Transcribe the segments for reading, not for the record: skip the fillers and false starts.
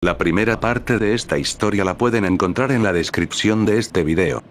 La primera parte de esta historia la pueden encontrar en la descripción de este video.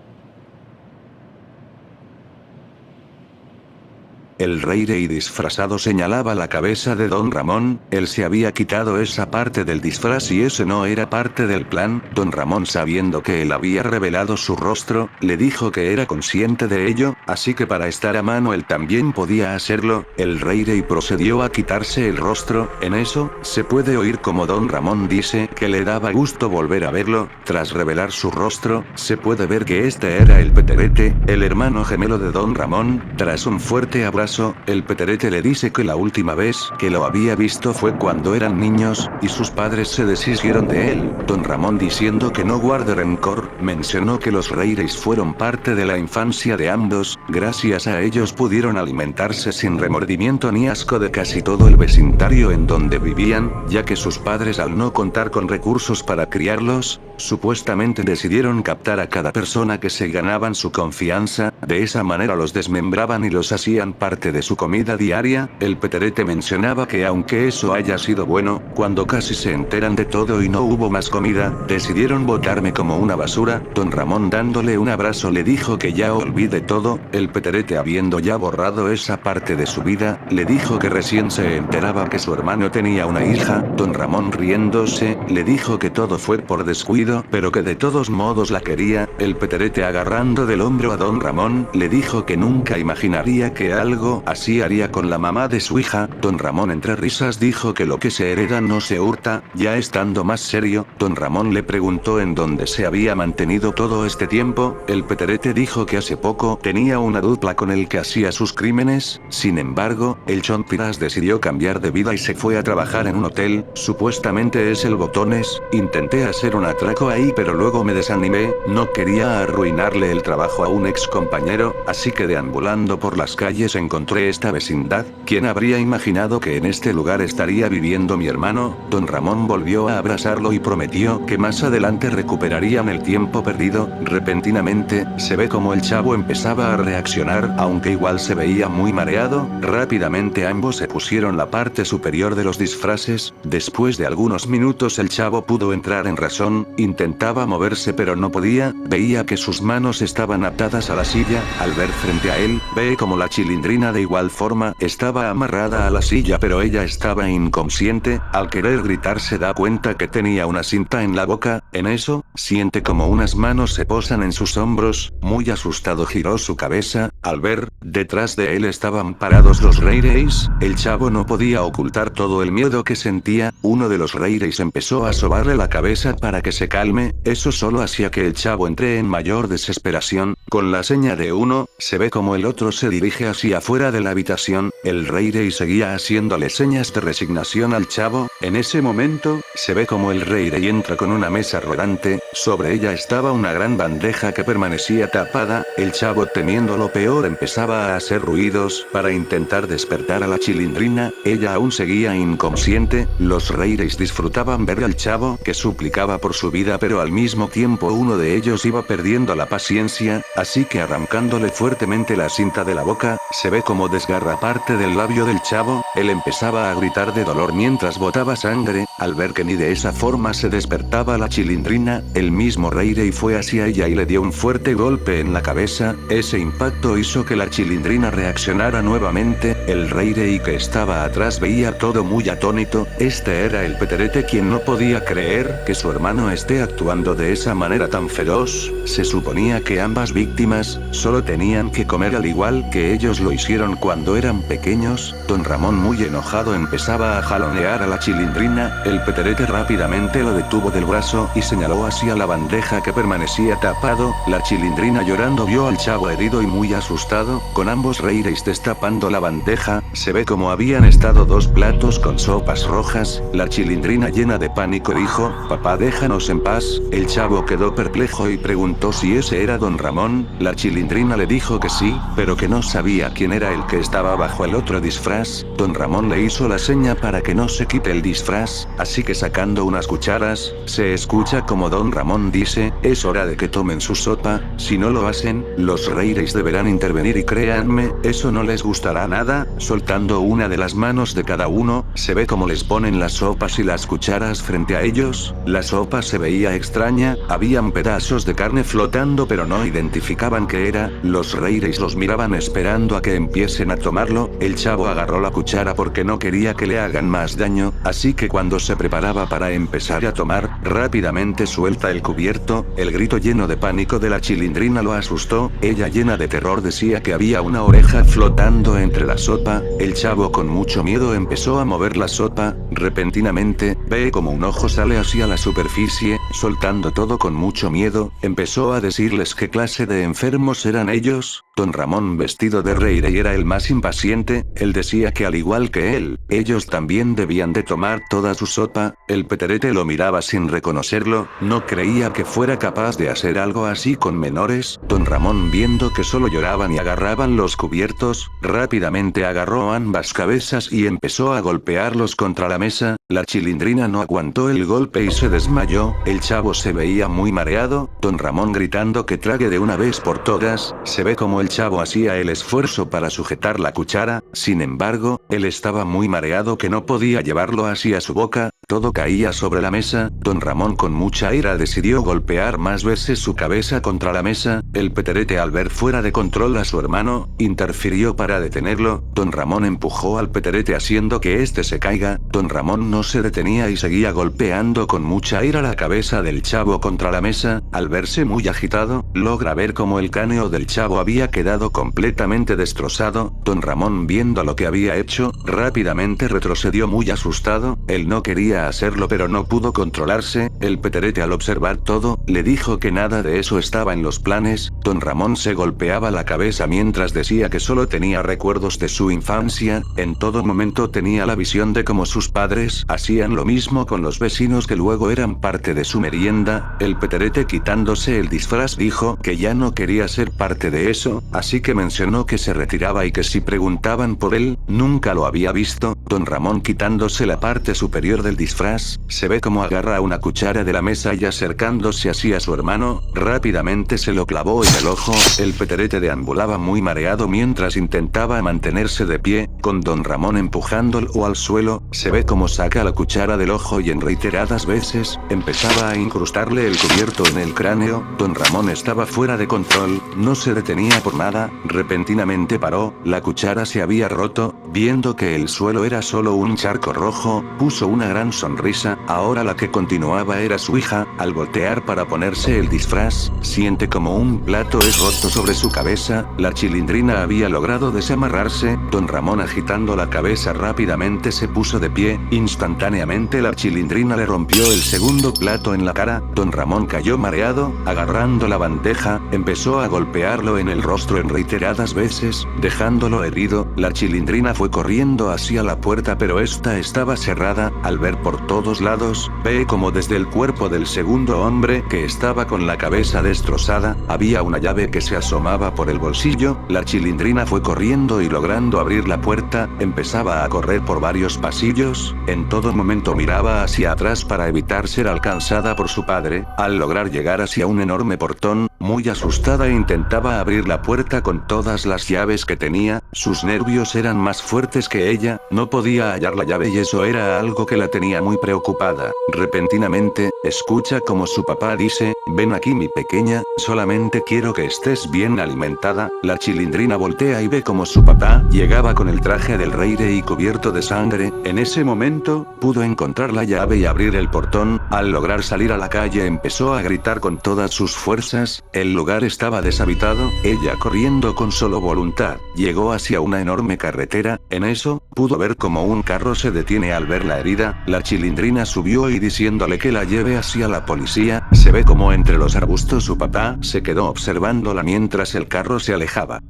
El rey Rey disfrazado señalaba la cabeza de Don Ramón. Él se había quitado esa parte del disfraz y ese no era parte del plan. Don Ramón, sabiendo que él había revelado su rostro, le dijo que era consciente de ello, así que para estar a mano él también podía hacerlo. El rey Rey procedió a quitarse el rostro. En eso, se puede oír como Don Ramón dice que le daba gusto volver a verlo. Tras revelar su rostro, se puede ver que este era el Peterete, el hermano gemelo de Don Ramón. Tras un fuerte abrazo, el Peterete le dice que la última vez que lo había visto fue cuando eran niños, y sus padres se deshicieron de él. Don Ramón, diciendo que no guarde rencor, mencionó que los Reyes fueron parte de la infancia de ambos. Gracias a ellos pudieron alimentarse sin remordimiento ni asco de casi todo el vecindario en donde vivían, ya que sus padres, al no contar con recursos para criarlos, supuestamente decidieron captar a cada persona que se ganaban su confianza. De esa manera los desmembraban y los hacían parte de su comida diaria. El Peterete mencionaba que aunque eso haya sido bueno, cuando casi se enteran de todo y no hubo más comida, decidieron botarme como una basura. Don Ramón, dándole un abrazo, le dijo que ya olvide todo. El Peterete, habiendo ya borrado esa parte de su vida, le dijo que recién se enteraba que su hermano tenía una hija. Don Ramón, riéndose, le dijo que todo fue por descuido, pero que de todos modos la quería. El Peterete, agarrando del hombro a Don Ramón, le dijo que nunca imaginaría que algo así haría con la mamá de su hija. Don Ramón, entre risas, dijo que lo que se hereda no se hurta. Ya estando más serio, Don Ramón le preguntó en dónde se había mantenido todo este tiempo. El Peterete dijo que hace poco tenía una dupla con el que hacía sus crímenes. Sin embargo, el Chompiras decidió cambiar de vida y se fue a trabajar en un hotel, supuestamente es el Botones. Intenté hacer un atraco ahí, pero luego me desanimé, no quería arruinarle el trabajo a un ex compañero, así que deambulando por las calles encontré esta vecindad. ¿Quién habría imaginado que en este lugar estaría viviendo mi hermano? Don Ramón volvió a abrazarlo y prometió que más adelante recuperarían el tiempo perdido. Repentinamente, se ve como el chavo empezaba a reaccionar, aunque igual se veía muy mareado. Rápidamente ambos se pusieron la parte superior de los disfraces. Después de algunos minutos el chavo pudo entrar en razón, intentaba moverse pero no podía, veía que sus manos estaban atadas a la silla. Al ver frente a él, ve como la Chilindrina de igual forma estaba amarrada a la silla, pero ella estaba inconsciente. Al querer gritar se da cuenta que tenía una cinta en la boca. En eso, siente como unas manos se posan en sus hombros. Muy asustado giró su cabeza, al ver, detrás de él estaban parados los Reyes. El chavo no podía ocultar todo el miedo que sentía. Uno de los Reyes empezó a sobarle la cabeza para que se calme. Eso solo hacía que el chavo entre en mayor desesperación. Con la seña de uno, se ve como el otro se dirige hacia afuera de la habitación. El Rey seguía haciéndole señas de resignación al chavo. En ese momento, se ve como el Rey entra con una mesa rodante. Sobre ella estaba una gran bandeja que permanecía tapada. El chavo, temiendo lo peor, empezaba a hacer ruidos para intentar despertar a la Chilindrina. Ella aún seguía inconsciente. Los Reyes disfrutaban ver al chavo que suplicaba por su vida, pero al mismo tiempo uno de ellos iba perdiendo la paciencia, así que arrancándole fuertemente la cinta de la boca, se ve como desgarra parte del labio del chavo. Él empezaba a gritar de dolor mientras botaba sangre. Al ver que ni de esa forma se despertaba la Chilindrina, el mismo Rey fue hacia ella y le dio un fuerte golpe en la cabeza. Ese impacto hizo que la Chilindrina reaccionara nuevamente. El Rey que estaba atrás veía todo muy atónito. Este era el Peterete, quien no podía creer que su hermano esté actuando de esa manera tan feroz. Se suponía que ambas víctimas solo tenían que comer al igual que ellos lo hicieron cuando eran pequeños. Don Ramón, muy enojado, empezaba a jalonear a la Chilindrina. El Peterete rápidamente lo detuvo del brazo y señaló hacia la bandeja que permanecía tapado. La Chilindrina, llorando, vio al chavo herido y muy asustado. Con ambos Reyes destapando la bandeja, se ve como habían estado dos platos con sopas rojas. La Chilindrina, llena de pánico, dijo: "Papá, déjanos en paz". El chavo quedó perplejo y preguntó si ese era Don Ramón. La Chilindrina le dijo que sí, pero que no sabía quién era el que estaba bajo el otro disfraz. Don Ramón le hizo la seña para que no se quite el disfraz, así que sacando unas cucharas, se escucha como Don Ramón dice: "Es hora de que tomen su sopa, si no lo hacen, los Reyes deberán intervenir y créanme, eso no les gustará nada". Soltando una de las manos de cada uno, se ve como les ponen las sopas y las cucharas frente a ellos. La sopa se veía extraña, habían pedazos de carne flotando pero no identificaban qué era. Los reyes los miraban esperando a que empiecen a tomarlo. El chavo agarró la cuchara porque no quería que le hagan más daño, así que cuando se preparaba para empezar a tomar, rápidamente suelta el cubierto. El grito lleno de pánico de la Chilindrina lo asustó. Ella, llena de terror, decía que había una oreja flotando entre la sopa. El chavo, con mucho miedo, empezó a mover la sopa. Repentinamente, ve como un ojo sale hacia la superficie. Soltando todo con mucho miedo, empezó a decirles qué clase de enfermos eran ellos. Don Ramón, vestido de rey, era el más impaciente. Él decía que al igual que él, ellos también debían de tomar toda su sopa. El Peterete lo miraba sin reconocerlo, no creía que fuera capaz de hacer algo así con menores. Don Ramón, viendo que solo lloraban y agarraban los cubiertos, rápidamente agarró ambas cabezas y empezó a golpearlos contra la mesa. La Chilindrina no aguantó el golpe y se desmayó. El chavo se veía muy mareado. Don Ramón gritando que trague de una vez por todas. Se ve como el chavo hacía el esfuerzo para sujetar la cuchara, sin embargo, él estaba muy mareado que no podía llevarlo hacia su boca. Todo caía sobre la mesa. Don Ramón, con mucha ira, decidió golpear más veces su cabeza contra la mesa. El Peterete, al ver fuera de control a su hermano, interfirió para detenerlo. Don Ramón empujó al Peterete haciendo que este se caiga. Don Ramón no se detenía y seguía golpeando con mucha ira la cabeza del chavo contra la mesa. Al verse muy agitado, logra ver cómo el cráneo del chavo había quedado completamente destrozado. Don Ramón, viendo lo que había hecho, rápidamente retrocedió muy asustado. Él no quería hacerlo pero no pudo controlarse. El Peterete, al observar todo, le dijo que nada de eso estaba en los planes. Don Ramón se golpeaba la cabeza mientras decía que solo tenía recuerdos de su infancia. En todo momento tenía la visión de cómo sus padres hacían lo mismo con los vecinos que luego eran parte de su merienda. El Peterete, quitándose el disfraz, dijo que ya no quería ser parte de eso, así que mencionó que se retiraba y que si preguntaban por él, nunca lo había visto. Don Ramón, quitándose la parte superior del disfraz, se ve como agarra una cuchara de la mesa y, acercándose hacia su hermano, rápidamente se lo clavó en el ojo. El Peterete deambulaba muy mareado mientras intentaba mantenerse de pie, con Don Ramón empujándolo al suelo. Se ve como saca la cuchara del ojo y en reiteradas veces, empezaba a incrustarle el cubierto en el cráneo. Don Ramón estaba fuera de control, no se detenía por nada. Repentinamente paró, la cuchara se había roto. Viendo que el suelo era solo un charco rojo, puso una gran sonrisa. Ahora la que continuaba era su hija. Al voltear para ponerse el disfraz, siente como un plato es roto sobre su cabeza. La Chilindrina había logrado desamarrarse. Don Ramón, agitando la cabeza rápidamente, se puso de pie. Instantáneamente la Chilindrina le rompió el segundo plato en la cara. Don Ramón cayó mareado, agarrando la bandeja, empezó a golpearlo en el rostro en reiteradas veces, dejándolo herido. La Chilindrina fue corriendo hacia la puerta pero esta estaba cerrada. Al ver por todos lados, ve como desde el cuerpo del segundo hombre, que estaba con la cabeza destrozada, había una llave que se asomaba por el bolsillo. La Chilindrina fue corriendo y, logrando abrir la puerta, empezaba a correr por varios pasillos. En todo momento miraba hacia atrás para evitar ser alcanzada por su padre. Al lograr llegar hacia un enorme portón, muy asustada intentaba abrir la puerta con todas las llaves que tenía. Sus nervios eran más fuertes que ella, no podía hallar la llave y eso era algo que la tenía muy preocupada. Repentinamente, escucha como su papá dice: "Ven aquí, mi pequeña, solamente quiero que estés bien alimentada". La Chilindrina voltea y ve como su papá llegaba con el traje del rey y cubierto de sangre. En ese momento, pudo encontrar la llave y abrir el portón. Al lograr salir a la calle, empezó a gritar con todas sus fuerzas. El lugar estaba deshabitado. Ella, corriendo con solo voluntad, llegó hacia una enorme carretera. En eso, pudo ver como un carro se detiene. Al ver la herida, la Chilindrina subió y, diciéndole que la lleve hacia la policía, se ve como entre los arbustos su papá se quedó observándola mientras el carro se alejaba.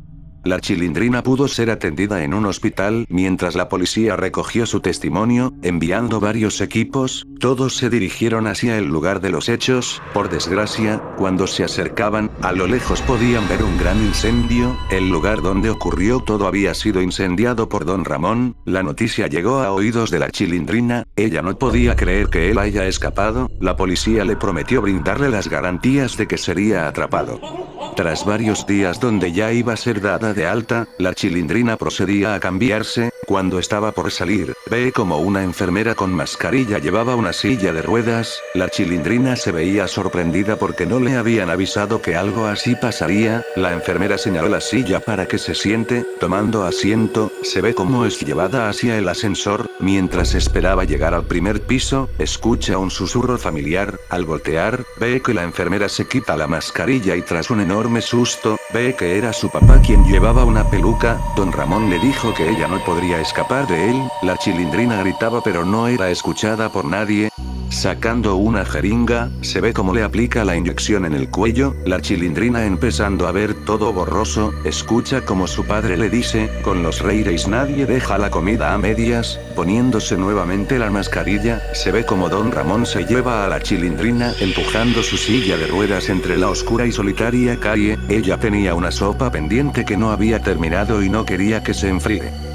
La Chilindrina pudo ser atendida en un hospital mientras la policía recogió su testimonio, enviando varios equipos. Todos se dirigieron hacia el lugar de los hechos. Por desgracia, cuando se acercaban, a lo lejos podían ver un gran incendio. El lugar donde ocurrió todo había sido incendiado por Don Ramón. La noticia llegó a oídos de la Chilindrina. Ella no podía creer que él haya escapado. La policía le prometió brindarle las garantías de que sería atrapado. Tras varios días donde ya iba a ser dada de alta, la Chilindrina procedía a cambiarse. Cuando estaba por salir, ve como una enfermera con mascarilla llevaba una silla de ruedas. La Chilindrina se veía sorprendida porque no le habían avisado que algo así pasaría. La enfermera señaló la silla para que se siente. Tomando asiento, se ve cómo es llevada hacia el ascensor. Mientras esperaba llegar al primer piso, escucha un susurro familiar. Al voltear, ve que la enfermera se quita la mascarilla y tras un enorme susto, ve que era su papá quien llevaba una peluca. Don Ramón le dijo que ella no podría escapar de él. La Chilindrina gritaba pero no era escuchada por nadie. Sacando una jeringa, se ve cómo le aplica la inyección en el cuello. La Chilindrina, empezando a ver todo borroso, escucha como su padre le dice: con los Reyes nadie deja la comida a medias. Poniéndose nuevamente la mascarilla, se ve como Don Ramón se lleva a la Chilindrina empujando su silla de ruedas entre la oscura y solitaria calle. Ella tenía una sopa pendiente que no había terminado y no quería que se enfríe.